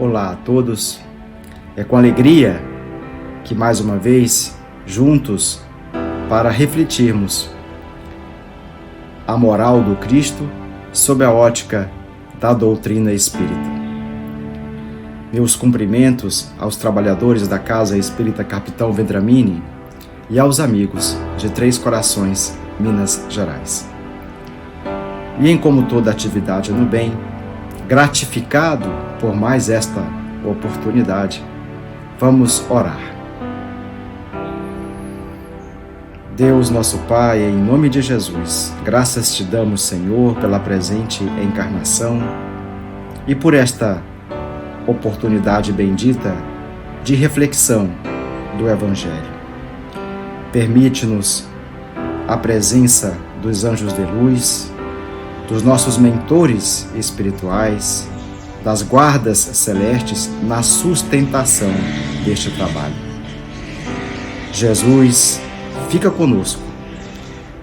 Olá a todos, é com alegria que mais uma vez, juntos, para refletirmos a moral do Cristo sob a ótica da doutrina espírita. Meus cumprimentos aos trabalhadores da Casa Espírita Capitão Vendramini e aos amigos de Três Corações, Minas Gerais. E em como toda atividade no bem, gratificado por mais esta oportunidade, vamos orar. Deus nosso Pai, em nome de Jesus, graças te damos, Senhor, pela presente encarnação e por esta oportunidade bendita de reflexão do Evangelho. Permite-nos a presença dos anjos de luz, dos nossos mentores espirituais, das guardas celestes na sustentação deste trabalho. Jesus, fica conosco,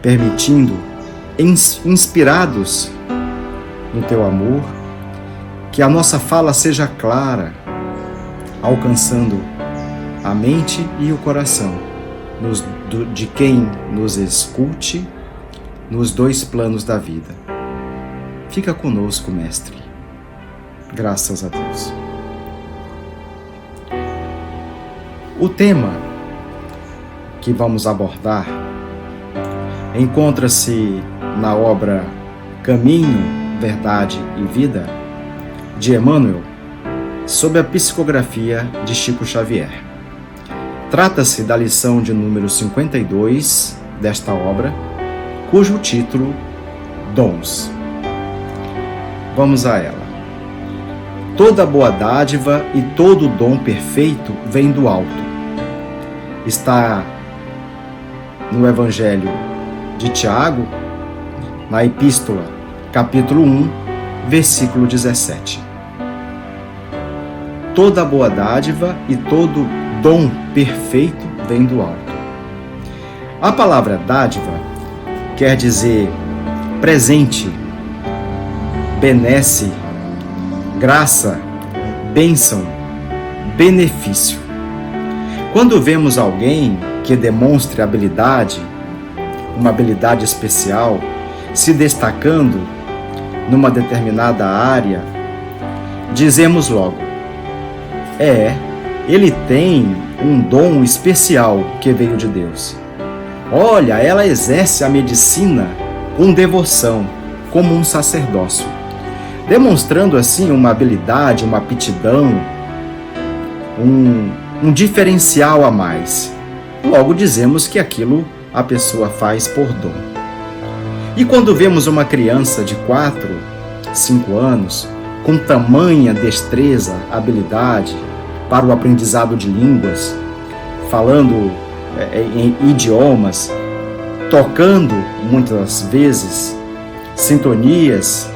permitindo, inspirados no teu amor, que a nossa fala seja clara, alcançando a mente e o coração de quem nos escute nos dois planos da vida. Fica conosco, Mestre. Graças a Deus. O tema que vamos abordar encontra-se na obra Caminho, Verdade e Vida, de Emmanuel, sob a psicografia de Chico Xavier. Trata-se da lição de número 52 desta obra, cujo título Dons. Vamos a ela. Toda boa dádiva e todo dom perfeito vem do alto. Está no Evangelho de Tiago, na Epístola, capítulo 1, versículo 17. Toda boa dádiva e todo dom perfeito vem do alto. A palavra dádiva quer dizer presente, benesse, graça, bênção, benefício. Quando vemos alguém que demonstre habilidade, uma habilidade especial, se destacando numa determinada área, dizemos logo: ele tem um dom especial que veio de Deus. Olha, ela exerce a medicina com devoção, como um sacerdócio, demonstrando assim uma habilidade, uma aptidão, um diferencial a mais. Logo dizemos que aquilo a pessoa faz por dom. E quando vemos uma criança de 4, 5 anos, com tamanha destreza, habilidade para o aprendizado de línguas, falando em idiomas, tocando muitas vezes sintonias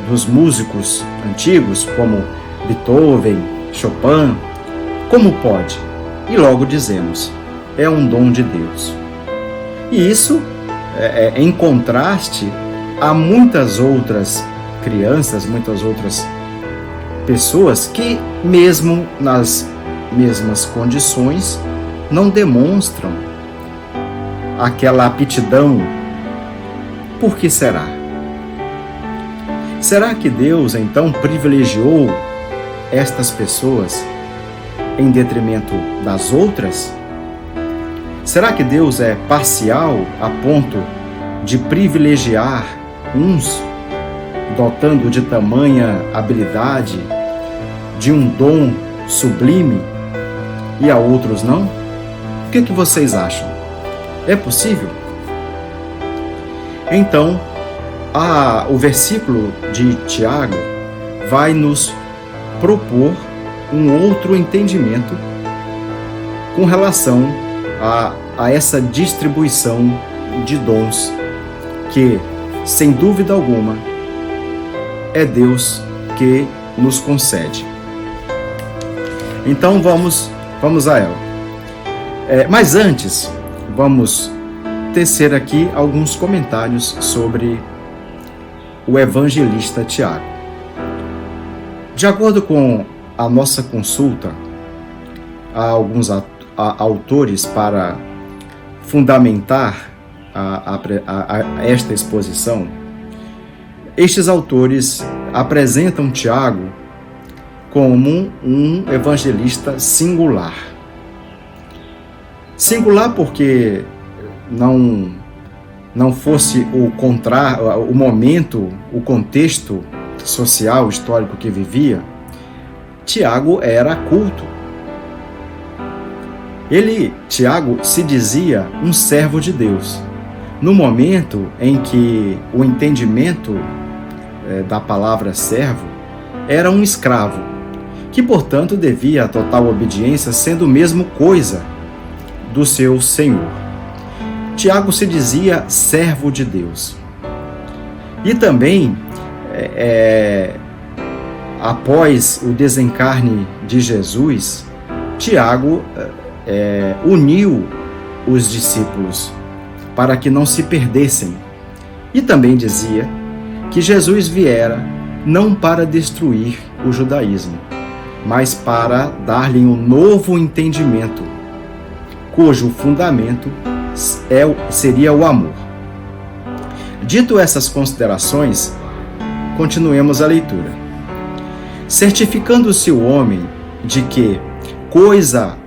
dos músicos antigos, como Beethoven, Chopin, como pode? E logo dizemos, é um dom de Deus. E isso é em contraste a muitas outras crianças, muitas outras pessoas que, mesmo nas mesmas condições, não demonstram aquela aptidão. Por que será? Será que Deus, então, privilegiou estas pessoas em detrimento das outras? Será que Deus é parcial a ponto de privilegiar uns, dotando de tamanha habilidade, de um dom sublime, e a outros não? O que vocês acham? É possível? Então, o versículo de Tiago vai nos propor um outro entendimento com relação a essa distribuição de dons que, sem dúvida alguma, é Deus que nos concede. Então vamos a ela. Mas antes, vamos tecer aqui alguns comentários sobre o evangelista Tiago. De acordo com a nossa consulta a alguns autores para fundamentar esta exposição, estes autores apresentam Tiago como um evangelista singular. Singular porque não fosse o momento, o contexto social, histórico que vivia, Tiago era culto. Tiago, se dizia um servo de Deus, no momento em que o entendimento da palavra servo era um escravo, que, portanto, devia a total obediência, sendo mesmo coisa do seu senhor. Tiago se dizia servo de Deus. E também, após o desencarne de Jesus, Tiago uniu os discípulos para que não se perdessem. E também dizia que Jesus viera não para destruir o judaísmo, mas para dar-lhe um novo entendimento, cujo fundamento seria o amor. Dito essas considerações, continuemos a leitura. Certificando-se o homem de que coisa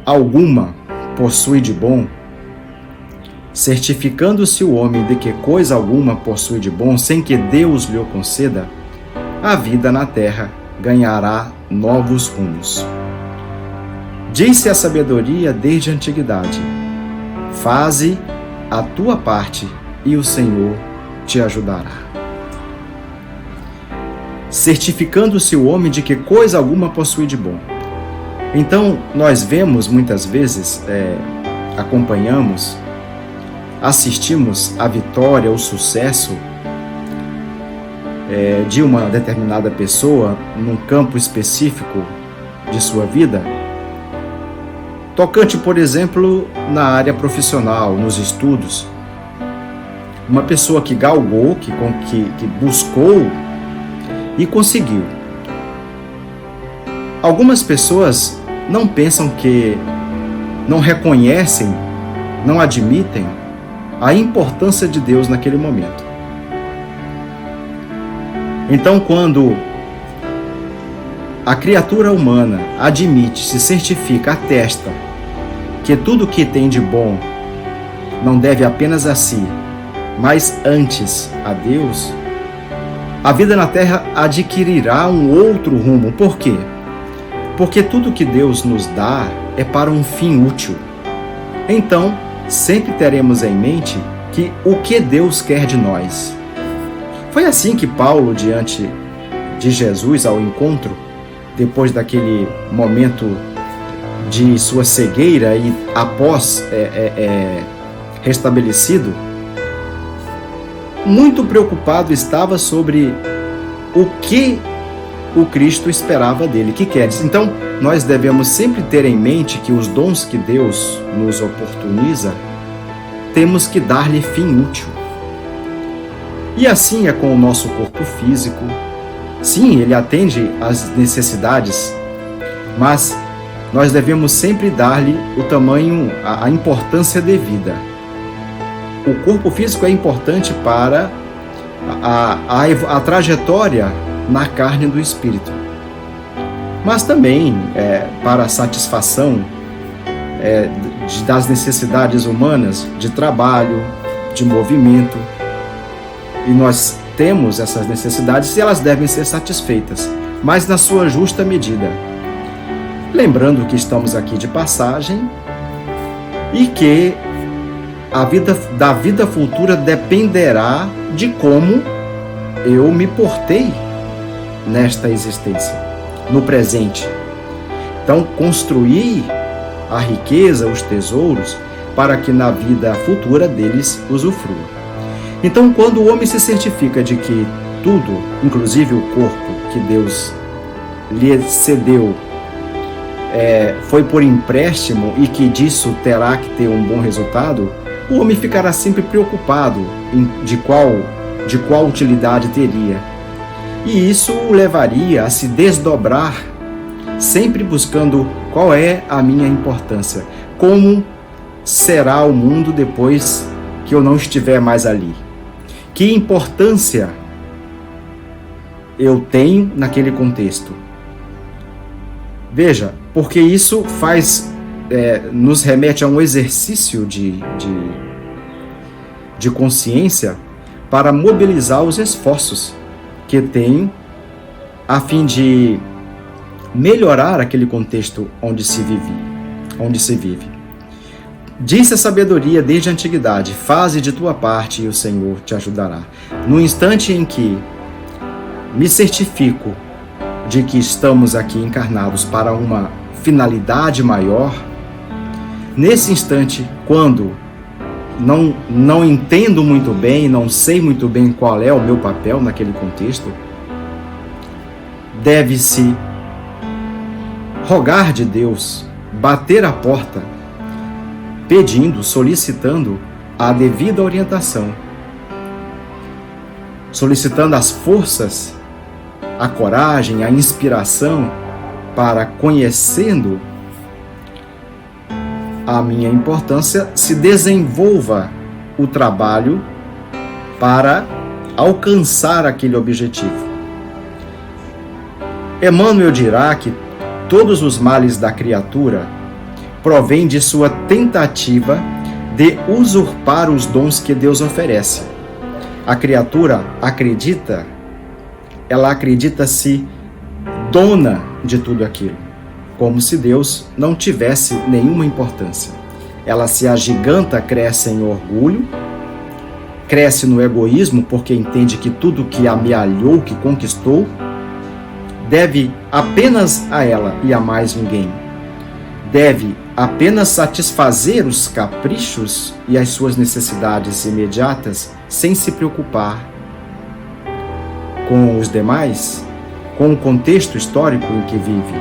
alguma possui de bom, certificando-se o homem de que coisa alguma possui de bom, sem que Deus lhe o conceda, a vida na terra ganhará novos rumos. Disse a sabedoria desde a antiguidade: faze a tua parte e o Senhor te ajudará. Certificando-se o homem de que coisa alguma possui de bom. Então, nós vemos muitas vezes, acompanhamos, assistimos à vitória, ao sucesso de uma determinada pessoa num campo específico de sua vida, tocante, por exemplo, na área profissional, nos estudos. Uma pessoa que galgou, que buscou e conseguiu. Algumas pessoas não pensam não reconhecem, não admitem a importância de Deus naquele momento. Então, quando a criatura humana admite, se certifica, atesta que tudo que tem de bom não deve apenas a si, mas antes a Deus, a vida na Terra adquirirá um outro rumo. Por quê? Porque tudo que Deus nos dá é para um fim útil. Então, sempre teremos em mente que o que Deus quer de nós. Foi assim que Paulo, diante de Jesus, ao encontro, depois daquele momento de sua cegueira e após restabelecido, muito preocupado estava sobre o que o Cristo esperava dele, que quer dizer. Então, nós devemos sempre ter em mente que os dons que Deus nos oportuniza, temos que dar-lhe fim útil. E assim é com o nosso corpo físico. Sim, ele atende às necessidades, mas nós devemos sempre dar-lhe o tamanho, a importância devida. O corpo físico é importante para a trajetória na carne do espírito, mas também para a satisfação das necessidades humanas, de trabalho, de movimento. E nós temos essas necessidades e elas devem ser satisfeitas, mas na sua justa medida. Lembrando que estamos aqui de passagem e que da vida futura dependerá de como eu me portei nesta existência, no presente. Então, construir a riqueza, os tesouros, para que na vida futura deles usufrua. Então, quando o homem se certifica de que tudo, inclusive o corpo que Deus lhe cedeu, foi por empréstimo e que disso terá que ter um bom resultado, o homem ficará sempre preocupado de qual utilidade teria. E isso o levaria a se desdobrar, sempre buscando qual é a minha importância, como será o mundo depois que eu não estiver mais ali. Que importância eu tenho naquele contexto? Veja, porque isso nos remete a um exercício de consciência para mobilizar os esforços que tenho a fim de melhorar aquele contexto onde se vive. Disse a sabedoria desde a antiguidade: faze de tua parte e o Senhor te ajudará. No instante em que me certifico de que estamos aqui encarnados para uma finalidade maior, nesse instante, quando não entendo muito bem, não sei muito bem qual é o meu papel naquele contexto, deve-se rogar de Deus, bater a porta, pedindo, solicitando a devida orientação, solicitando as forças, a coragem, a inspiração para, conhecendo a minha importância, se desenvolva o trabalho para alcançar aquele objetivo. Emmanuel dirá que todos os males da criatura provêm de sua tentativa de usurpar os dons que Deus oferece. A criatura acredita-se dona de tudo aquilo, como se Deus não tivesse nenhuma importância. Ela se agiganta, cresce em orgulho, cresce no egoísmo, porque entende que tudo que amealhou, que conquistou, deve apenas a ela e a mais ninguém. Deve apenas satisfazer os caprichos e as suas necessidades imediatas, sem se preocupar com os demais, com o contexto histórico em que vive.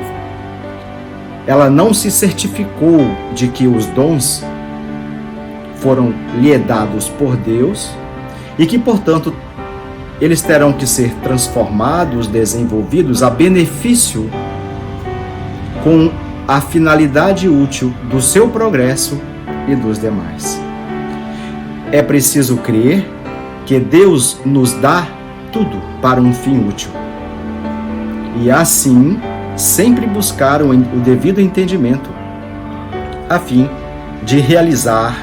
Ela não se certificou de que os dons foram lhe dados por Deus e que, portanto, eles terão que ser transformados, desenvolvidos a benefício com a finalidade útil do seu progresso e dos demais. É preciso crer que Deus nos dá tudo para um fim útil. E assim, sempre buscar o devido entendimento, a fim de realizar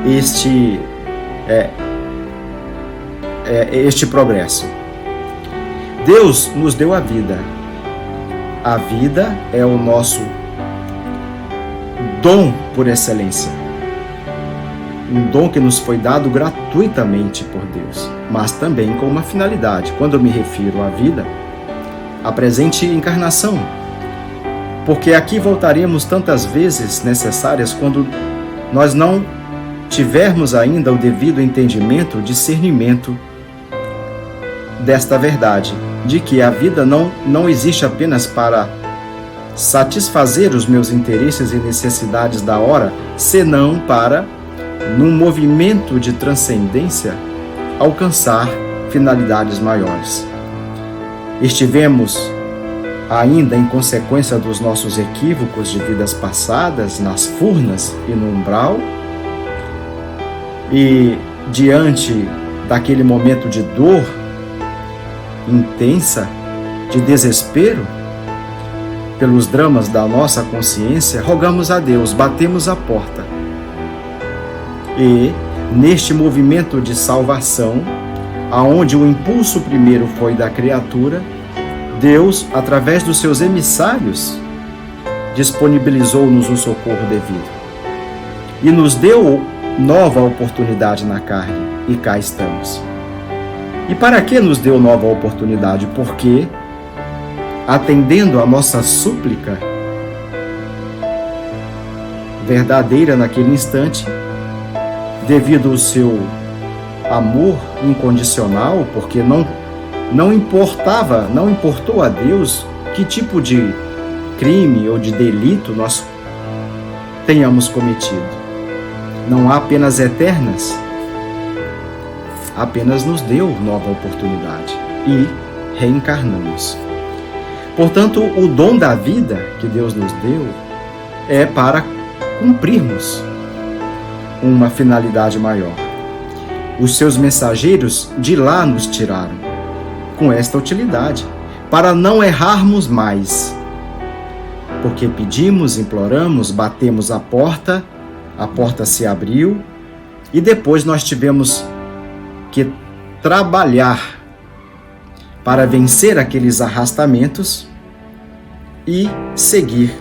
este progresso. Deus nos deu a vida. A vida é o nosso dom por excelência. Um dom que nos foi dado gratuitamente por Deus, mas também com uma finalidade. Quando eu me refiro à vida, a presente encarnação, porque aqui voltaremos tantas vezes necessárias quando nós não tivermos ainda o devido entendimento, discernimento desta verdade, de que a vida não existe apenas para satisfazer os meus interesses e necessidades da hora, senão para, num movimento de transcendência, alcançar finalidades maiores. Estivemos ainda, em consequência dos nossos equívocos de vidas passadas, nas furnas e no umbral, e diante daquele momento de dor intensa, de desespero, pelos dramas da nossa consciência, rogamos a Deus, batemos a porta. E, neste movimento de salvação, aonde o impulso primeiro foi da criatura, Deus, através dos seus emissários, disponibilizou-nos o socorro devido. E nos deu nova oportunidade na carne, e cá estamos. E para que nos deu nova oportunidade? Porque, atendendo a nossa súplica verdadeira naquele instante, devido ao seu amor incondicional, porque não importou a Deus que tipo de crime ou de delito nós tenhamos cometido. Não há penas eternas, apenas nos deu nova oportunidade e reencarnamos. Portanto, o dom da vida que Deus nos deu é para cumprirmos uma finalidade maior. Os seus mensageiros de lá nos tiraram com esta utilidade, para não errarmos mais. Porque pedimos, imploramos, batemos a porta se abriu e depois nós tivemos que trabalhar para vencer aqueles arrastamentos e seguir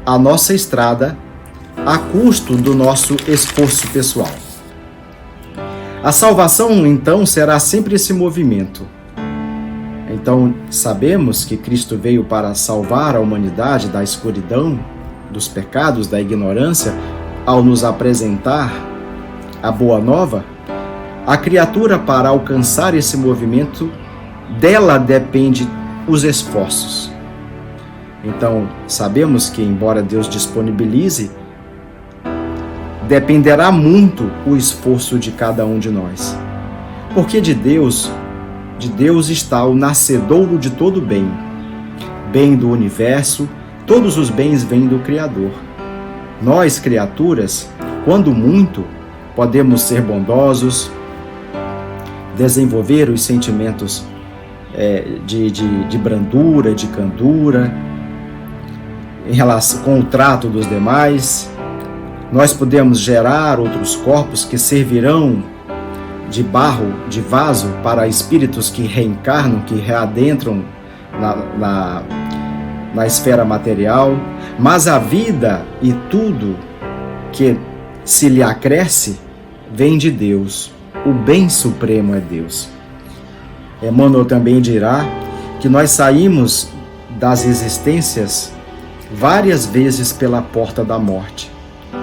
a nossa estrada a custo do nosso esforço pessoal. A salvação, então, será sempre esse movimento. Então, sabemos que Cristo veio para salvar a humanidade da escuridão, dos pecados, da ignorância, ao nos apresentar a boa nova. A criatura, para alcançar esse movimento, dela depende os esforços. Então, sabemos que, embora Deus disponibilize, dependerá muito o esforço de cada um de nós. Porque de Deus está o nascedouro de todo bem, bem do universo, todos os bens vêm do Criador. Nós, criaturas, quando muito, podemos ser bondosos, desenvolver os sentimentos de brandura, de candura, em relação com o trato dos demais. Nós podemos gerar outros corpos que servirão de barro, de vaso, para espíritos que reencarnam, que readentram na esfera material. Mas a vida e tudo que se lhe acresce vem de Deus. O bem supremo é Deus. Emmanuel também dirá que nós saímos das existências várias vezes pela porta da morte,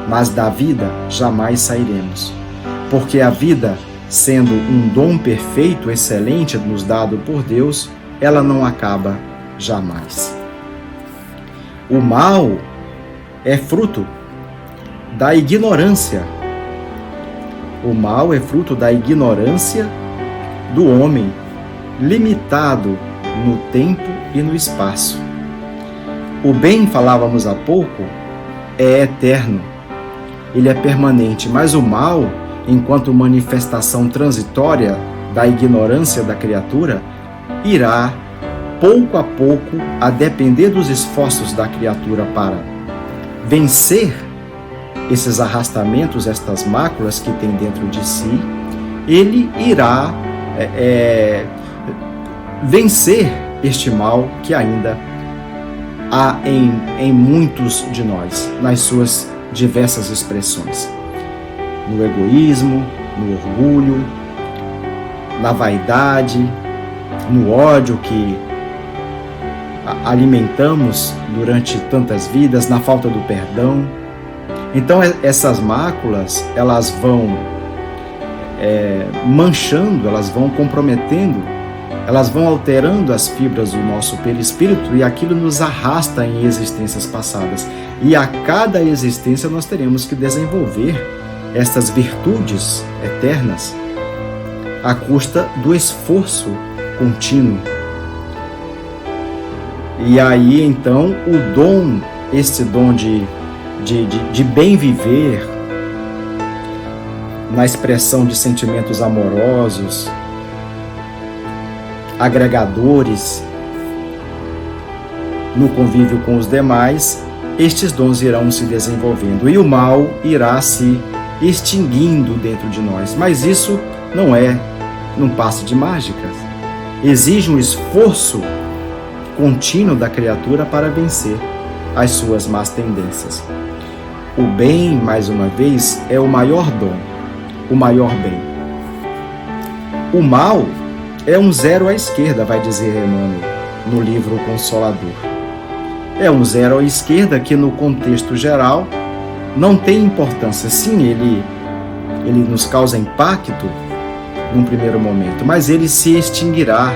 mas da vida jamais sairemos, porque a vida, sendo um dom perfeito, excelente, nos dado por Deus, ela não acaba jamais. O mal é fruto da ignorância. O mal é fruto da ignorância do homem, limitado no tempo e no espaço. O bem, falávamos há pouco, é eterno, ele é permanente, mas o mal, enquanto manifestação transitória da ignorância da criatura, irá, pouco a pouco, a depender dos esforços da criatura para vencer esses arrastamentos, estas máculas que tem dentro de si, ele irá vencer este mal que ainda há em muitos de nós, nas suas diversas expressões. No egoísmo, no orgulho, na vaidade, no ódio que alimentamos durante tantas vidas, na falta do perdão. Então essas máculas, elas vão manchando, elas vão comprometendo, elas vão alterando as fibras do nosso perispírito e aquilo nos arrasta em existências passadas. E a cada existência nós teremos que desenvolver estas virtudes eternas à custa do esforço contínuo. E aí então o dom, este dom de bem viver, na expressão de sentimentos amorosos, agregadores, no convívio com os demais, estes dons irão se desenvolvendo e o mal irá se extinguindo dentro de nós. Mas isso não é num passe de mágicas. Exige um esforço contínuo da criatura para vencer as suas más tendências. O bem, mais uma vez, é o maior dom, o maior bem. O mal é um zero à esquerda, vai dizer Emmanuel no livro Consolador. É um zero à esquerda que, no contexto geral, não tem importância. Sim, ele nos causa impacto num primeiro momento, mas ele se extinguirá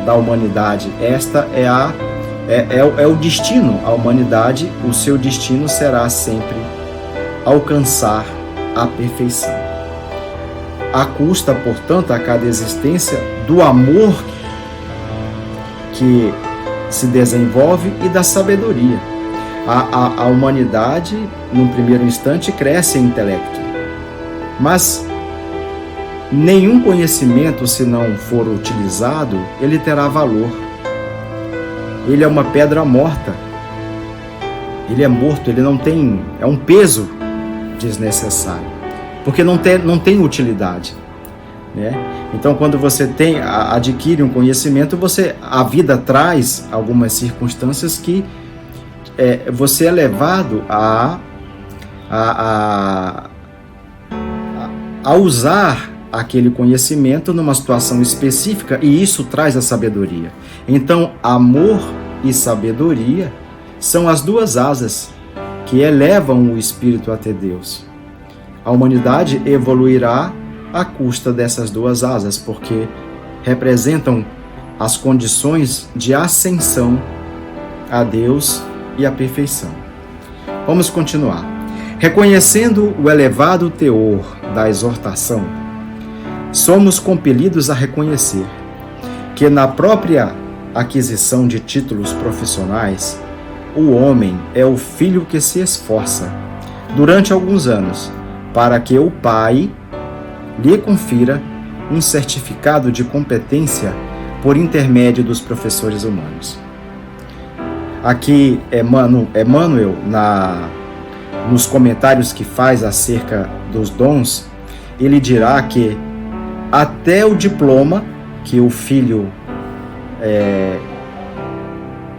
da humanidade. Esta é o destino. A humanidade, o seu destino será sempre alcançar a perfeição. À custa, portanto, a cada existência, do amor que se desenvolve e da sabedoria. A humanidade, num primeiro instante, cresce em intelecto, mas nenhum conhecimento, se não for utilizado, ele terá valor. Ele é uma pedra morta. Ele é morto, ele não tem... É um peso desnecessário, porque não tem utilidade, né? Então, quando você adquire um conhecimento, a vida traz algumas circunstâncias que você é levado a usar aquele conhecimento numa situação específica, e isso traz a sabedoria. Então, amor e sabedoria são as duas asas que elevam o espírito até Deus. A humanidade evoluirá à custa dessas duas asas, porque representam as condições de ascensão a Deus e à perfeição. Vamos continuar. Reconhecendo o elevado teor da exortação, somos compelidos a reconhecer que na própria aquisição de títulos profissionais, o homem é o filho que se esforça durante alguns anos para que o pai lhe confira um certificado de competência por intermédio dos professores humanos. Aqui, Emmanuel, nos comentários que faz acerca dos dons, ele dirá que até o diploma que o filho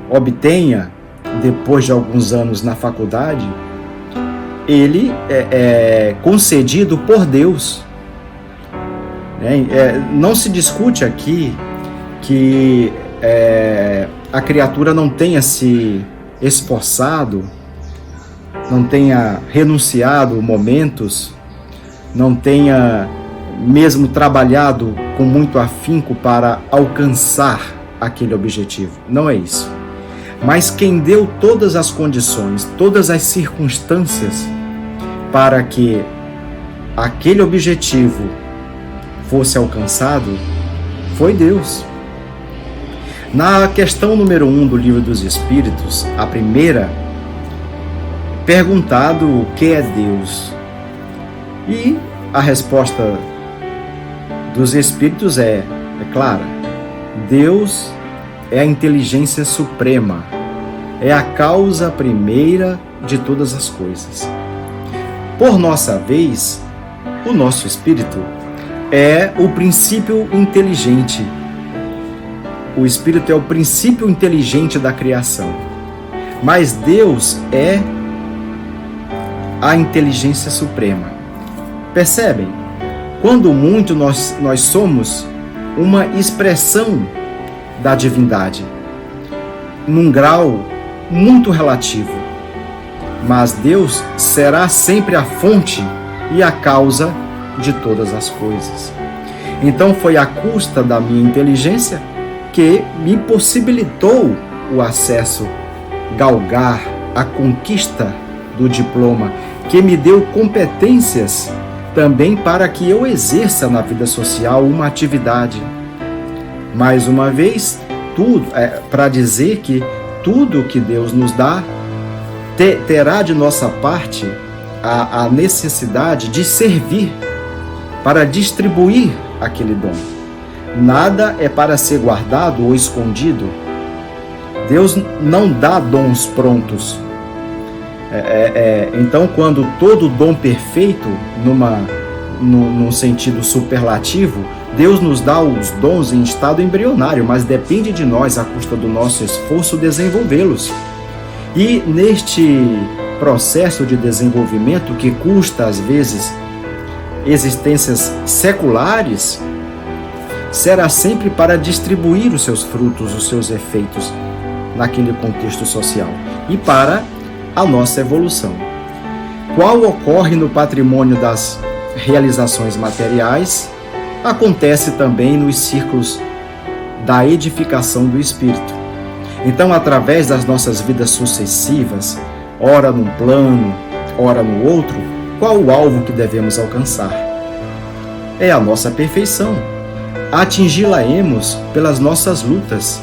obtenha depois de alguns anos na faculdade, ele é concedido por Deus. Não se discute aqui que a criatura não tenha se esforçado, não tenha renunciado momentos, não tenha mesmo trabalhado com muito afinco para alcançar aquele objetivo. Não é isso. Mas quem deu todas as condições, todas as circunstâncias para que aquele objetivo fosse alcançado, foi Deus. Na questão número 1 do Livro dos Espíritos, a primeira, perguntado o que é Deus. E a resposta dos Espíritos é clara. Deus é a inteligência suprema, é a causa primeira de todas as coisas. Por nossa vez, o nosso espírito é o princípio inteligente. O espírito é o princípio inteligente da criação. Mas Deus é a inteligência suprema. Percebem? Quando muito nós somos uma expressão da divindade, num grau muito relativo. Mas Deus será sempre a fonte e a causa de todas as coisas. Então foi à custa da minha inteligência que me possibilitou o acesso, galgar a conquista do diploma, que me deu competências também para que eu exerça na vida social uma atividade. Mais uma vez, tudo para dizer que tudo que Deus nos dá terá de nossa parte a necessidade de servir para distribuir aquele dom. Nada é para ser guardado ou escondido. Deus não dá dons prontos. Então, quando todo dom perfeito, num sentido superlativo, Deus nos dá os dons em estado embrionário, mas depende de nós, à custa do nosso esforço, desenvolvê-los. E neste processo de desenvolvimento, que custa às vezes existências seculares, será sempre para distribuir os seus frutos, os seus efeitos naquele contexto social e para a nossa evolução. Qual ocorre no patrimônio das realizações materiais, acontece também nos círculos da edificação do espírito. Então, através das nossas vidas sucessivas, ora num plano, ora no outro, qual o alvo que devemos alcançar? É a nossa perfeição. Atingi-la-emos pelas nossas lutas,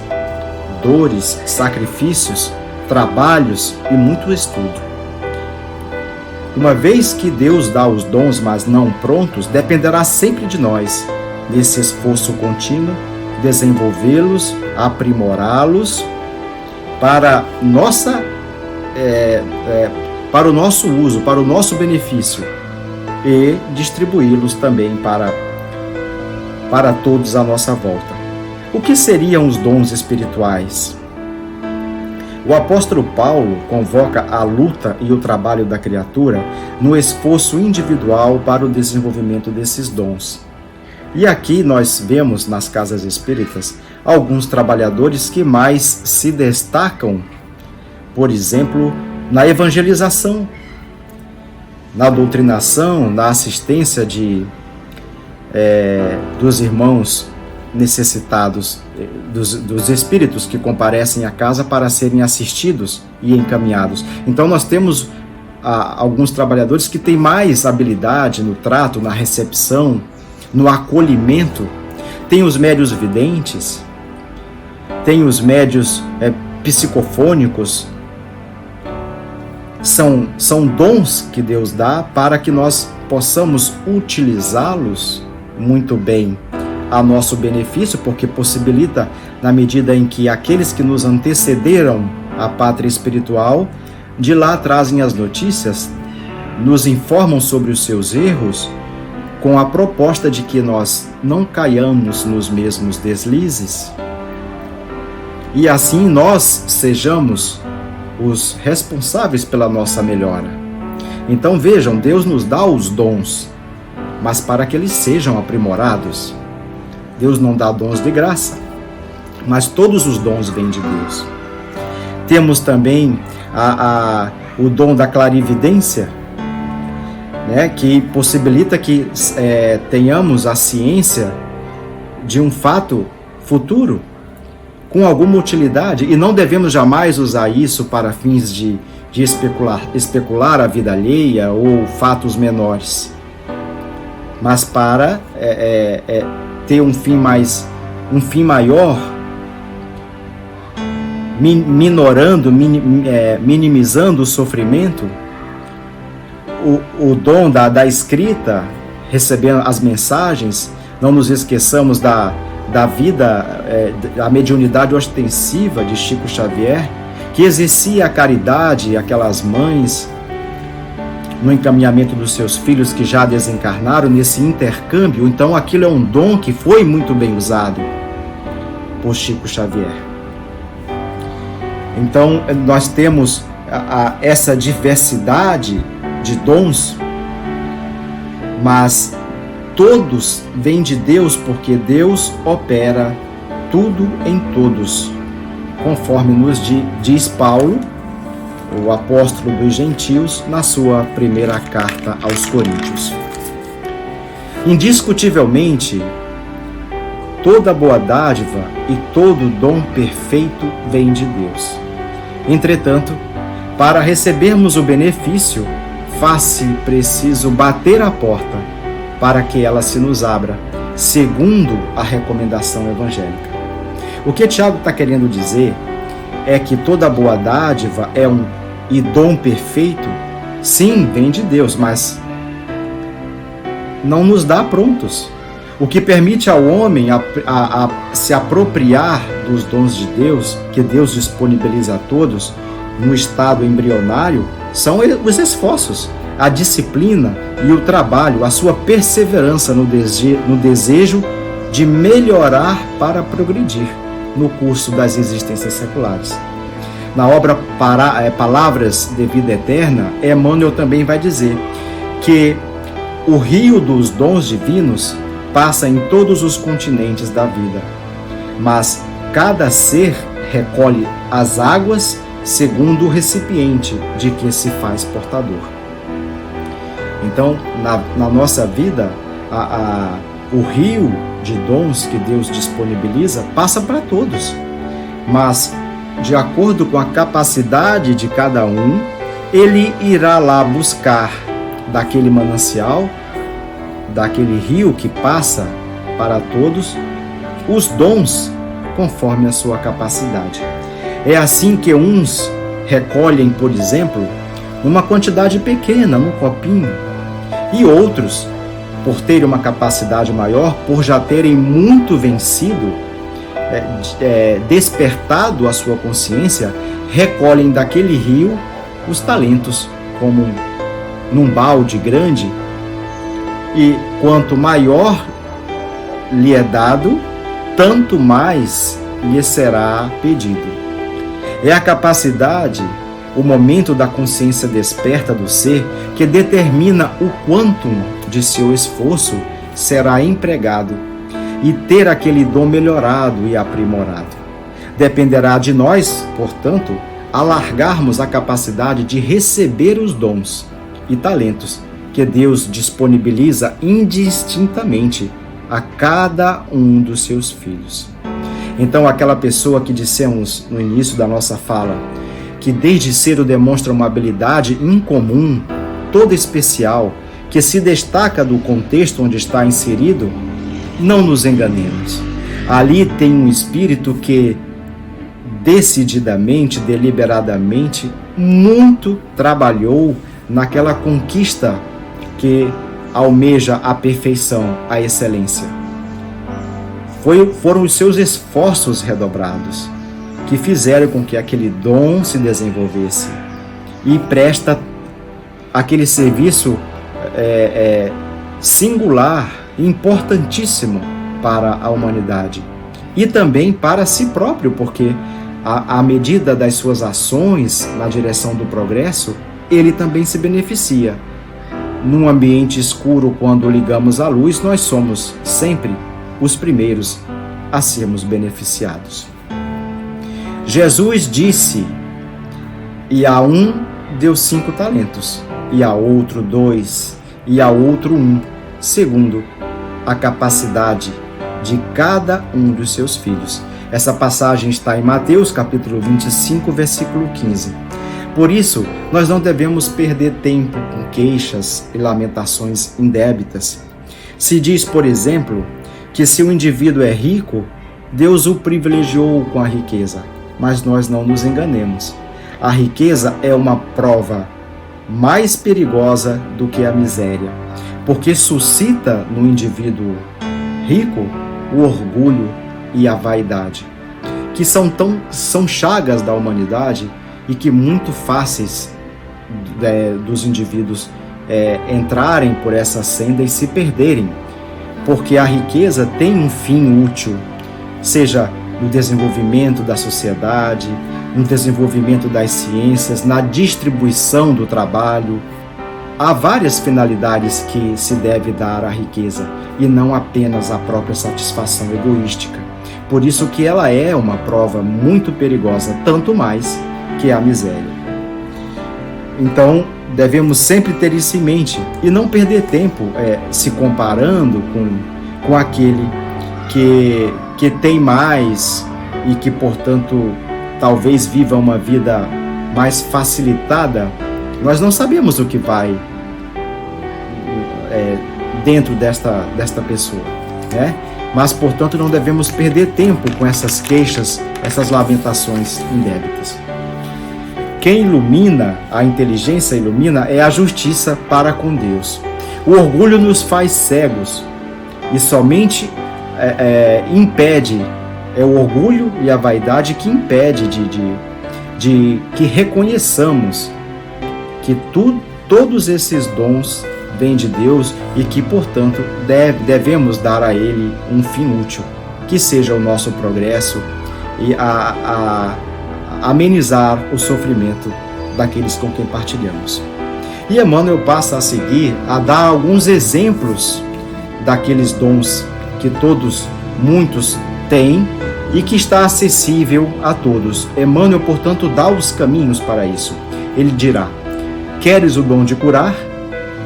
dores, sacrifícios, trabalhos e muito estudo. Uma vez que Deus dá os dons, mas não prontos, dependerá sempre de nós, nesse esforço contínuo, desenvolvê-los, aprimorá-los para para o nosso uso, para o nosso benefício, e distribuí-los também para todos à nossa volta. O que seriam os dons espirituais? O apóstolo Paulo convoca a luta e o trabalho da criatura no esforço individual para o desenvolvimento desses dons. E aqui nós vemos nas casas espíritas alguns trabalhadores que mais se destacam, por exemplo, na evangelização, na doutrinação, na assistência dos irmãos necessitados, dos espíritos que comparecem à casa para serem assistidos e encaminhados. Então nós temos alguns trabalhadores que têm mais habilidade no trato, na recepção, no acolhimento. Tem os médios videntes, tem os médios psicofônicos. São dons que Deus dá para que nós possamos utilizá-los muito bem a nosso benefício, porque possibilita, na medida em que aqueles que nos antecederam à pátria espiritual, de lá trazem as notícias, nos informam sobre os seus erros, com a proposta de que nós não caiamos nos mesmos deslizes, e assim nós sejamos os responsáveis pela nossa melhora. Então vejam, Deus nos dá os dons, mas para que eles sejam aprimorados. Deus não dá dons de graça, mas todos os dons vêm de Deus. Temos também o dom da clarividência, né, que possibilita que tenhamos a ciência de um fato futuro com alguma utilidade, e não devemos jamais usar isso para fins de especular a vida alheia ou fatos menores, mas para ter um fim maior, minimizando o sofrimento. O dom da escrita, recebendo as mensagens. Não nos esqueçamos da vida, a mediunidade ostensiva de Chico Xavier, que exercia a caridade, aquelas mães, no encaminhamento dos seus filhos que já desencarnaram, nesse intercâmbio. Então aquilo é um dom que foi muito bem usado por Chico Xavier. Então nós temos essa diversidade de dons, mas todos vêm de Deus, porque Deus opera tudo em todos, conforme nos diz Paulo, o apóstolo dos gentios, na sua primeira carta aos Coríntios. Indiscutivelmente, toda boa dádiva e todo dom perfeito vem de Deus. Entretanto, para recebermos o benefício, faz-se preciso bater a porta para que ela se nos abra, segundo a recomendação evangélica. O que Tiago está querendo dizer é que toda boa dádiva e dom perfeito, sim, vem de Deus, mas não nos dá prontos. O que permite ao homem a se apropriar dos dons de Deus, que Deus disponibiliza a todos, no estado embrionário, são os esforços, a disciplina e o trabalho, a sua perseverança no desejo de melhorar para progredir no curso das existências seculares. Na obra Palavras de Vida Eterna, Emmanuel também vai dizer que o rio dos dons divinos passa em todos os continentes da vida, mas cada ser recolhe as águas segundo o recipiente de que se faz portador. Então, na nossa vida, o rio de dons que Deus disponibiliza passa para todos, mas de acordo com a capacidade de cada um, ele irá lá buscar daquele manancial, daquele rio que passa para todos, os dons conforme a sua capacidade. É assim que uns recolhem, por exemplo, uma quantidade pequena, num copinho, e outros, por terem uma capacidade maior, por já terem muito vencido, despertado a sua consciência, recolhem daquele rio os talentos, como num balde grande, e quanto maior lhe é dado, tanto mais lhe será pedido. É a capacidade, o momento da consciência desperta do ser, que determina o quantum de seu esforço será empregado e ter aquele dom melhorado e aprimorado. Dependerá de nós, portanto, alargarmos a capacidade de receber os dons e talentos que Deus disponibiliza indistintamente a cada um dos seus filhos. Então, aquela pessoa que dissemos no início da nossa fala, que desde cedo demonstra uma habilidade incomum, toda especial, que se destaca do contexto onde está inserido, não nos enganemos. Ali tem um espírito que decididamente, deliberadamente, muito trabalhou naquela conquista que almeja a perfeição, a excelência. Foram os seus esforços redobrados que fizeram com que aquele dom se desenvolvesse e presta aquele serviço singular, importantíssimo para a humanidade e também para si próprio, porque à medida das suas ações na direção do progresso, ele também se beneficia. Num ambiente escuro, quando ligamos a luz, nós somos sempre os primeiros a sermos beneficiados. Jesus disse, e a um deu 5 talentos, e a outro 2, e a outro 1, segundo a capacidade de cada um dos seus filhos. Essa passagem está em Mateus, capítulo 25, versículo 15. Por isso, nós não devemos perder tempo com queixas e lamentações indébitas. Se diz, por exemplo, que se o indivíduo é rico, Deus o privilegiou com a riqueza. Mas nós não nos enganemos. A riqueza é uma prova mais perigosa do que a miséria, porque suscita no indivíduo rico o orgulho e a vaidade, que são chagas da humanidade e que muito fáceis dos indivíduos entrarem por essa senda e se perderem, porque a riqueza tem um fim útil, seja no desenvolvimento da sociedade, no desenvolvimento das ciências, na distribuição do trabalho. Há várias finalidades que se deve dar à riqueza e não apenas a própria satisfação egoística. Por isso que ela é uma prova muito perigosa, tanto mais que a miséria. Então, devemos sempre ter isso em mente e não perder tempo se comparando com aquele que tem mais e que, portanto, talvez viva uma vida mais facilitada. Nós não sabemos o que vai dentro desta pessoa, né? Mas, portanto, não devemos perder tempo com essas queixas, essas lamentações indébitas. Quem ilumina, a inteligência ilumina, é a justiça para com Deus. O orgulho nos faz cegos e somente impede, é o orgulho e a vaidade que impede de que reconheçamos que todos esses dons vêm de Deus e que, portanto, devemos dar a Ele um fim útil, que seja o nosso progresso e amenizar o sofrimento daqueles com quem partilhamos. E Emmanuel passa a seguir a dar alguns exemplos daqueles dons que muitos têm e que está acessível a todos. Emmanuel, portanto, dá os caminhos para isso. Ele dirá: queres o dom de curar?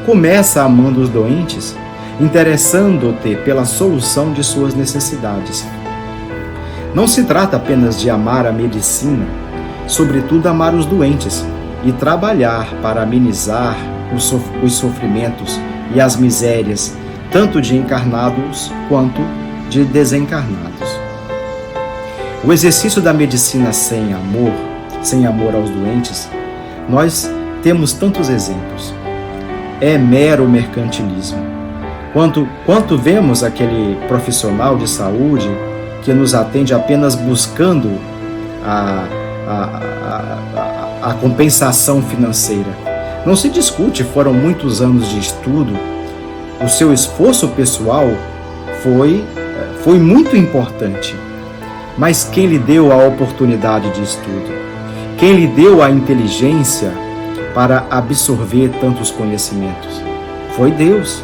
Começa amando os doentes, interessando-te pela solução de suas necessidades. Não se trata apenas de amar a medicina, sobretudo amar os doentes e trabalhar para amenizar os sofrimentos e as misérias, tanto de encarnados quanto de desencarnados. O exercício da medicina sem amor aos doentes, nós temos tantos exemplos. É mero mercantilismo. Quanto vemos aquele profissional de saúde que nos atende apenas buscando a compensação financeira. Não se discute, foram muitos anos de estudo, o seu esforço pessoal foi muito importante. Mas quem lhe deu a oportunidade de estudo? Quem lhe deu a inteligência para absorver tantos conhecimentos? Foi Deus.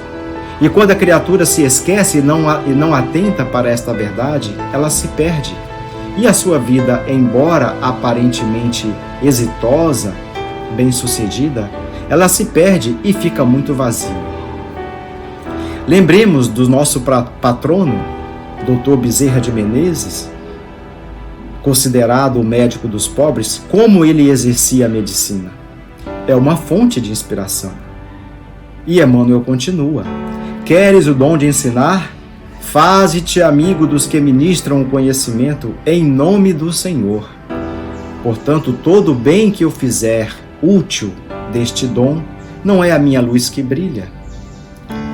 E quando a criatura se esquece e não atenta para esta verdade, ela se perde. E a sua vida, embora aparentemente exitosa, bem-sucedida, ela se perde e fica muito vazia. Lembremos do nosso patrono, Dr. Bezerra de Menezes, considerado o médico dos pobres, como ele exercia a medicina. É uma fonte de inspiração. E Emmanuel continua: queres o dom de ensinar? Faze-te amigo dos que ministram o conhecimento em nome do Senhor. Portanto, todo bem que eu fizer útil deste dom, não é a minha luz que brilha,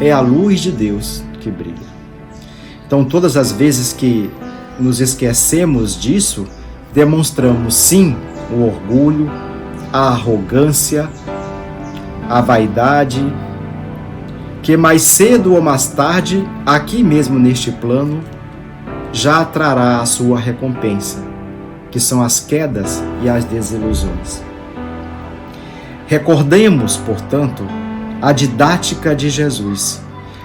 é a luz de Deus que brilha. Então, todas as vezes que nos esquecemos disso, demonstramos sim o orgulho, a arrogância, a vaidade, que mais cedo ou mais tarde, aqui mesmo neste plano, já trará a sua recompensa, que são as quedas e as desilusões. Recordemos, portanto, a didática de Jesus.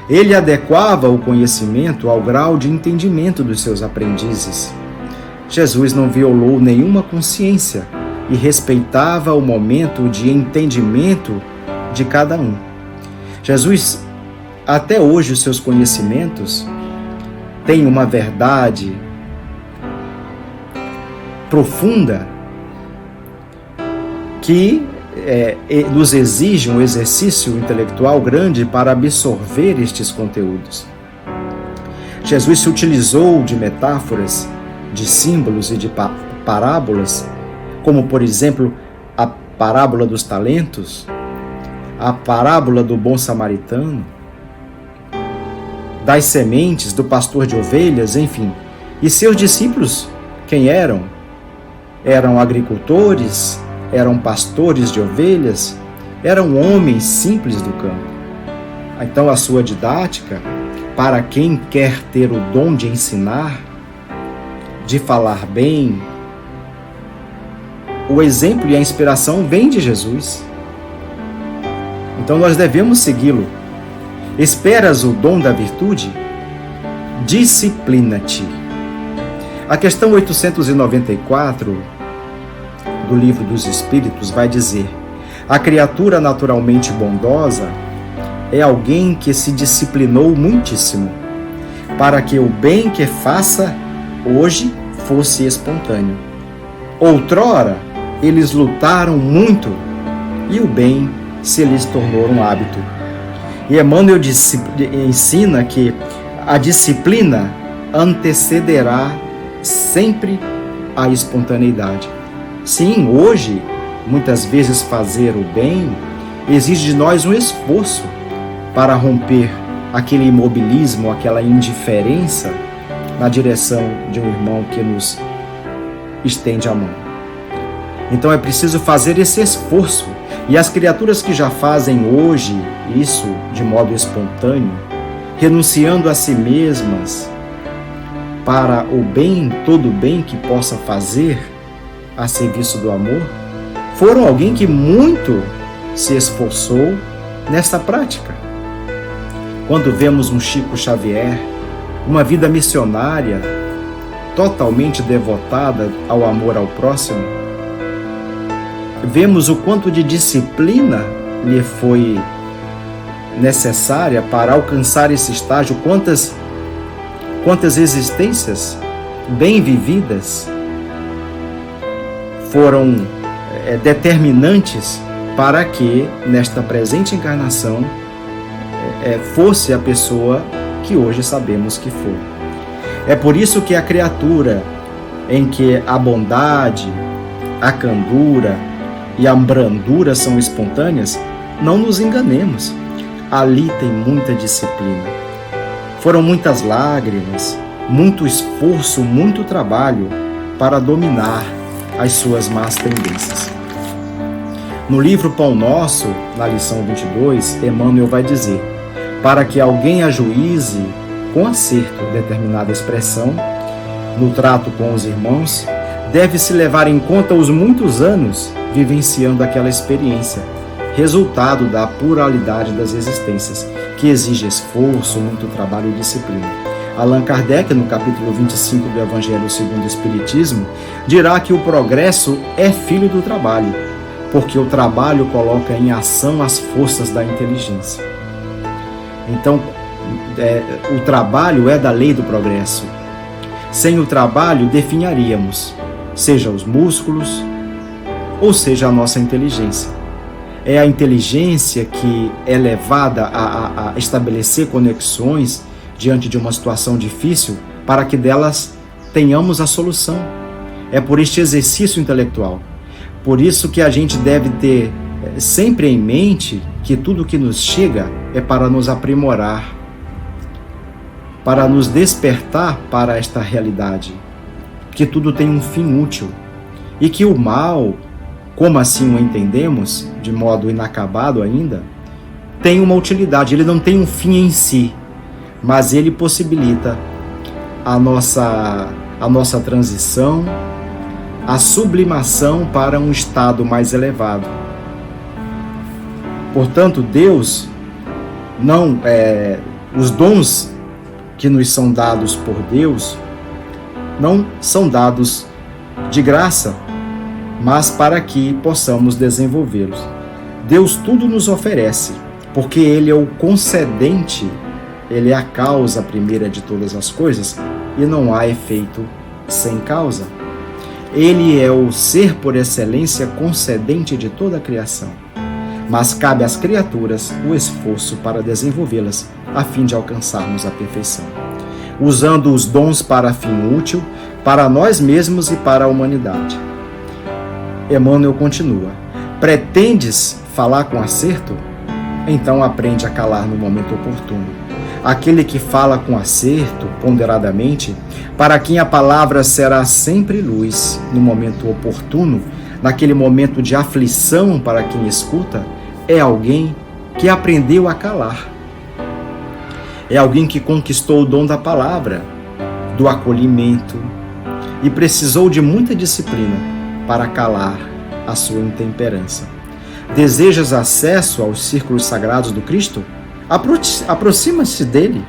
Ele adequava o conhecimento ao grau de entendimento dos seus aprendizes. Jesus não violou nenhuma consciência e respeitava o momento de entendimento de cada um. Jesus, até hoje, os seus conhecimentos têm uma verdade profunda que nos exige um exercício intelectual grande para absorver estes conteúdos. Jesus se utilizou de metáforas, de símbolos e de parábolas, como, por exemplo, a parábola dos talentos, a parábola do bom samaritano, das sementes, do pastor de ovelhas, enfim. E seus discípulos, quem eram? Eram agricultores, eram pastores de ovelhas, eram homens simples do campo. Então, a sua didática, para quem quer ter o dom de ensinar, de falar bem, o exemplo e a inspiração vêm de Jesus. Então, nós devemos segui-lo. Esperas o dom da virtude? Disciplina-te. A questão 894 do Livro dos Espíritos vai dizer: a criatura naturalmente bondosa é alguém que se disciplinou muitíssimo, para que o bem que faça hoje fosse espontâneo. Outrora, eles lutaram muito e o bem se lhes tornou um hábito. E Emmanuel ensina que a disciplina antecederá sempre a espontaneidade. Sim, hoje, muitas vezes fazer o bem exige de nós um esforço para romper aquele imobilismo, aquela indiferença na direção de um irmão que nos estende a mão. Então é preciso fazer esse esforço. E as criaturas que já fazem hoje isso de modo espontâneo, renunciando a si mesmas para o bem, todo o bem que possa fazer a serviço do amor, foram alguém que muito se esforçou nessa prática. Quando vemos um Chico Xavier, uma vida missionária, totalmente devotada ao amor ao próximo, vemos o quanto de disciplina lhe foi necessária para alcançar esse estágio, quantas existências bem vividas foram determinantes para que, nesta presente encarnação, fosse a pessoa que hoje sabemos que foi. É por isso que a criatura em que a bondade, a candura e a brandura são espontâneas, não nos enganemos. Ali tem muita disciplina. Foram muitas lágrimas, muito esforço, muito trabalho para dominar as suas más tendências. No livro Pão Nosso, na lição 22, Emmanuel vai dizer: para que alguém ajuize com acerto determinada expressão, no trato com os irmãos, deve-se levar em conta os muitos anos vivenciando aquela experiência, resultado da pluralidade das existências, que exige esforço, muito trabalho e disciplina. Allan Kardec, no capítulo 25 do Evangelho segundo o Espiritismo, dirá que o progresso é filho do trabalho, porque o trabalho coloca em ação as forças da inteligência. Então, o trabalho é da lei do progresso. Sem o trabalho, definharíamos, seja os músculos, ou seja a nossa inteligência. É a inteligência que é levada a estabelecer conexões diante de uma situação difícil para que delas tenhamos a solução. É por este exercício intelectual. Por isso que a gente deve ter sempre em mente que tudo que nos chega é para nos aprimorar, para nos despertar para esta realidade, que tudo tem um fim útil e que o mal, como assim o entendemos, de modo inacabado ainda, tem uma utilidade. Ele não tem um fim em si, mas ele possibilita a nossa transição, a sublimação para um estado mais elevado. Portanto, Deus não os dons que nos são dados por Deus não são dados de graça, mas para que possamos desenvolvê-los. Deus tudo nos oferece, porque Ele é o concedente, Ele é a causa primeira de todas as coisas, e não há efeito sem causa. Ele é o ser por excelência concedente de toda a criação, mas cabe às criaturas o esforço para desenvolvê-las, a fim de alcançarmos a perfeição, usando os dons para fim útil, para nós mesmos e para a humanidade. Emmanuel continua: pretendes falar com acerto? Então aprende a calar no momento oportuno. Aquele que fala com acerto, ponderadamente, para quem a palavra será sempre luz no momento oportuno, naquele momento de aflição para quem escuta, é alguém que aprendeu a calar. É alguém que conquistou o dom da palavra, do acolhimento, e precisou de muita disciplina para calar a sua intemperança. Desejas acesso aos círculos sagrados do Cristo? Aproxima-se dele,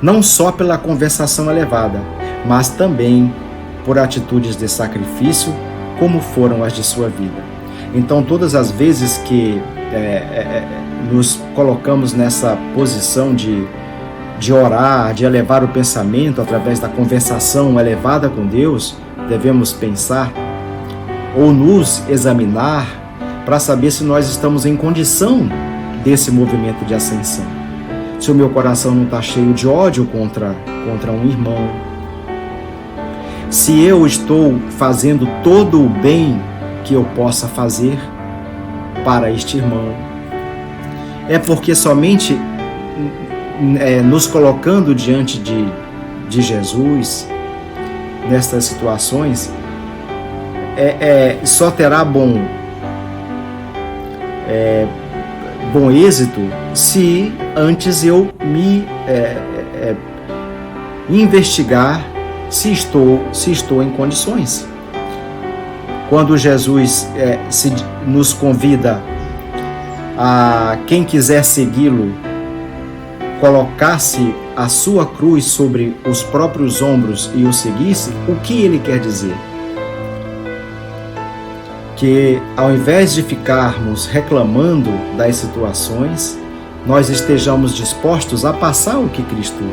não só pela conversação elevada, mas também por atitudes de sacrifício, como foram as de sua vida. Então, todas as vezes que nos colocamos nessa posição de orar, de elevar o pensamento através da conversação elevada com Deus, devemos pensar ou nos examinar para saber se nós estamos em condição desse movimento de ascensão. Se o meu coração não está cheio de ódio contra um irmão, se eu estou fazendo todo o bem que eu possa fazer para este irmão, é porque somente nos colocando diante de Jesus nestas situações só terá bom êxito se antes eu me investigar se estou em condições. Quando Jesus nos convida a quem quiser segui-lo, colocasse a sua cruz sobre os próprios ombros e o seguisse, o que ele quer dizer? Que ao invés de ficarmos reclamando das situações, nós estejamos dispostos a passar o que Cristo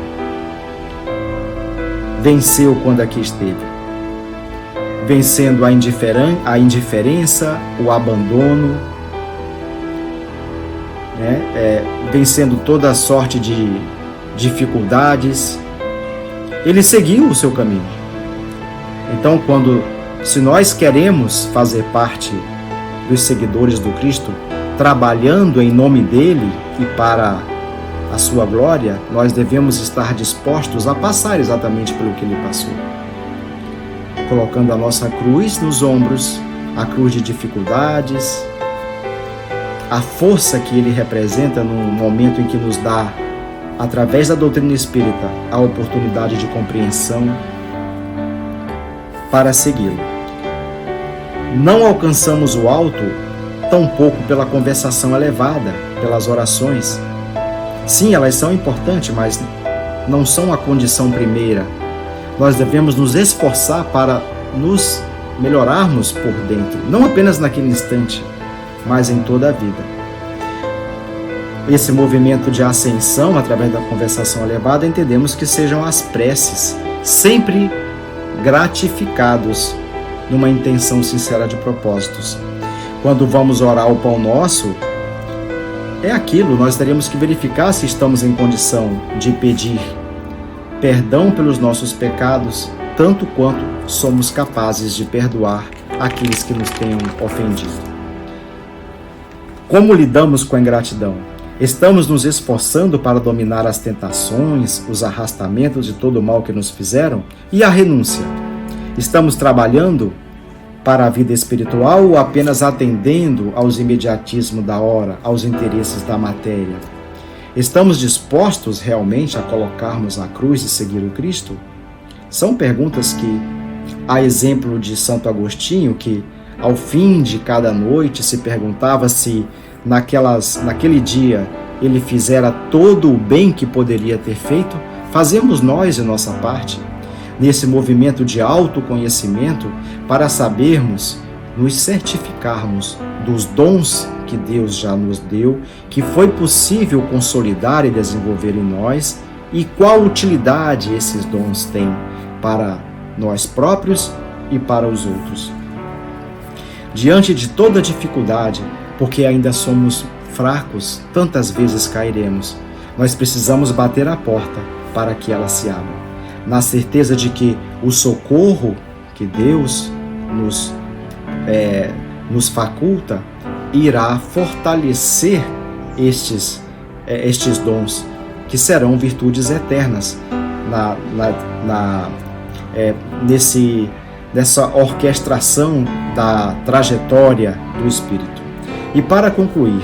venceu quando aqui esteve, vencendo a indiferença, o abandono, vencendo toda a sorte de dificuldades. Ele seguiu o seu caminho. Então, se nós queremos fazer parte dos seguidores do Cristo, trabalhando em nome dele e para a sua glória, nós devemos estar dispostos a passar exatamente pelo que ele passou, colocando a nossa cruz nos ombros, a cruz de dificuldades, a força que ele representa no momento em que nos dá, através da doutrina espírita, a oportunidade de compreensão para segui-lo. Não alcançamos o alto tampouco pela conversação elevada, pelas orações. Sim, elas são importantes, mas não são a condição primeira. Nós devemos nos esforçar para nos melhorarmos por dentro, não apenas naquele instante, mas em toda a vida. Esse movimento de ascensão, através da conversação elevada, entendemos que sejam as preces, sempre gratificados numa intenção sincera de propósitos. Quando vamos orar o Pão Nosso, é aquilo, nós teremos que verificar se estamos em condição de pedir perdão pelos nossos pecados, tanto quanto somos capazes de perdoar aqueles que nos tenham ofendido. Como lidamos com a ingratidão? Estamos nos esforçando para dominar as tentações, os arrastamentos de todo o mal que nos fizeram? E a renúncia? Estamos trabalhando para a vida espiritual ou apenas atendendo aos imediatismos da hora, aos interesses da matéria? Estamos dispostos realmente a colocarmos a cruz e seguir o Cristo? São perguntas que, a exemplo de Santo Agostinho, que ao fim de cada noite se perguntava se naquele dia ele fizera todo o bem que poderia ter feito, fazemos nós de nossa parte, nesse movimento de autoconhecimento, para sabermos nos certificarmos dos dons que Deus já nos deu, que foi possível consolidar e desenvolver em nós, e qual utilidade esses dons têm para nós próprios e para os outros. Diante de toda dificuldade, porque ainda somos fracos, tantas vezes cairemos, nós precisamos bater a porta para que ela se abra, na certeza de que o socorro que Deus nos faculta irá fortalecer estes dons, que serão virtudes eternas nessa orquestração da trajetória do Espírito. E para concluir,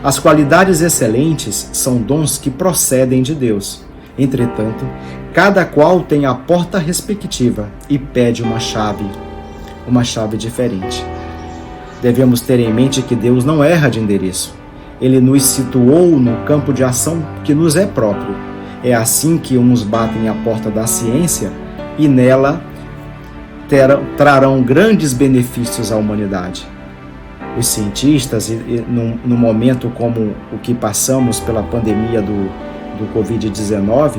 as qualidades excelentes são dons que procedem de Deus. Entretanto, cada qual tem a porta respectiva e pede uma chave diferente. Devemos ter em mente que Deus não erra de endereço. Ele nos situou no campo de ação que nos é próprio. É assim que uns batem a porta da ciência e nela trarão grandes benefícios à humanidade. Os cientistas, num momento como o que passamos pela pandemia do Covid-19,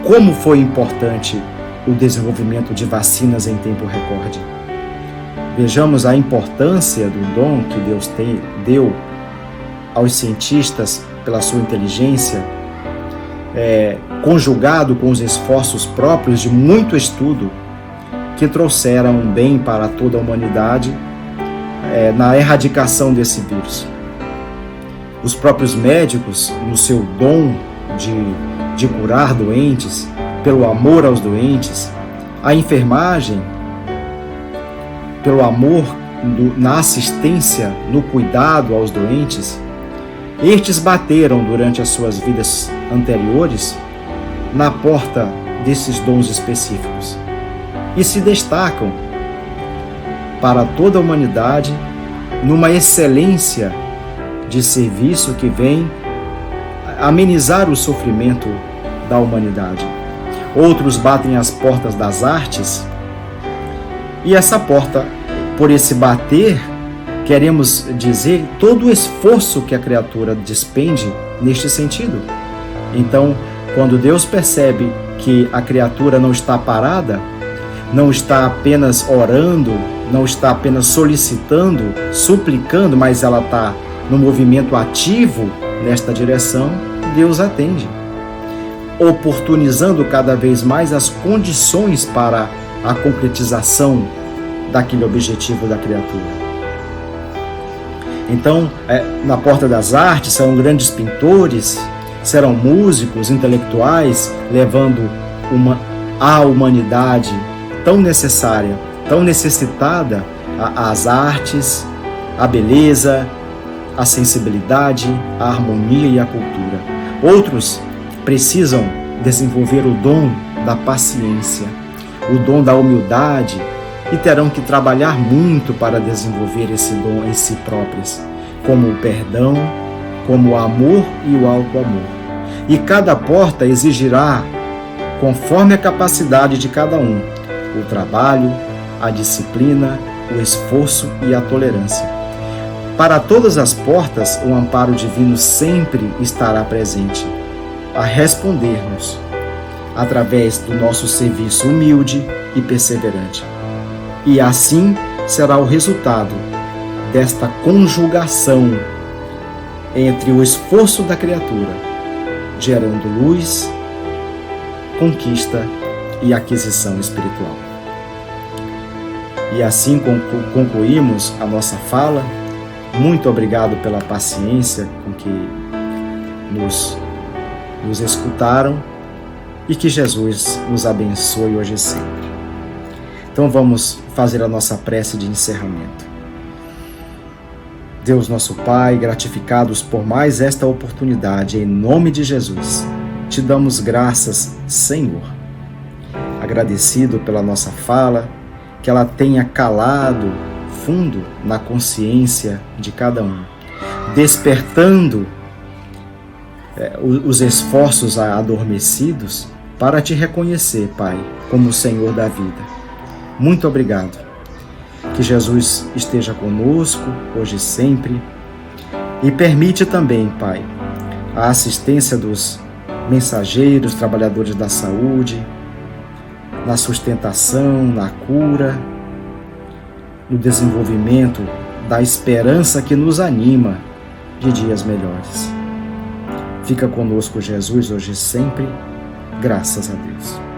como foi importante o desenvolvimento de vacinas em tempo recorde. Vejamos a importância do dom que Deus deu aos cientistas pela sua inteligência, conjugado com os esforços próprios de muito estudo, que trouxeram um bem para toda a humanidade na erradicação desse vírus. Os próprios médicos, no seu dom de curar doentes, pelo amor aos doentes, a enfermagem, pelo amor na assistência, no cuidado aos doentes, estes bateram durante as suas vidas anteriores na porta desses dons específicos e se destacam para toda a humanidade numa excelência de serviço que vem amenizar o sofrimento da humanidade. Outros batem as portas das artes e essa porta, por esse bater, queremos dizer todo o esforço que a criatura despende neste sentido. Então, quando Deus percebe que a criatura não está parada, não está apenas orando, não está apenas solicitando, suplicando, mas ela está no movimento ativo nesta direção, Deus atende, oportunizando cada vez mais as condições para a concretização daquele objetivo da criatura. Então, na porta das artes serão grandes pintores, serão músicos, intelectuais, levando a humanidade tão necessária, tão necessitada às artes, à beleza, à sensibilidade, à harmonia e à cultura. Outros precisam desenvolver o dom da paciência, o dom da humildade, e terão que trabalhar muito para desenvolver esse dom em si próprios, como o perdão, como o amor e o alto amor. E cada porta exigirá, conforme a capacidade de cada um, o trabalho, a disciplina, o esforço e a tolerância. Para todas as portas, o amparo divino sempre estará presente, a responder-nos, através do nosso serviço humilde e perseverante. E assim será o resultado desta conjugação entre o esforço da criatura, gerando luz, conquista e aquisição espiritual. E assim concluímos a nossa fala. Muito obrigado pela paciência com que nos escutaram, e que Jesus nos abençoe hoje e sempre. Então vamos fazer a nossa prece de encerramento. Deus nosso Pai, gratificados por mais esta oportunidade, em nome de Jesus, te damos graças, Senhor. Agradecido pela nossa fala, que ela tenha calado fundo na consciência de cada um, despertando os esforços adormecidos para te reconhecer, Pai, como o Senhor da vida. Muito obrigado. Que Jesus esteja conosco hoje e sempre, e permite também, Pai, a assistência dos mensageiros, trabalhadores da saúde, na sustentação, na cura, no desenvolvimento da esperança que nos anima de dias melhores. Fica conosco, Jesus, hoje e sempre. Graças a Deus.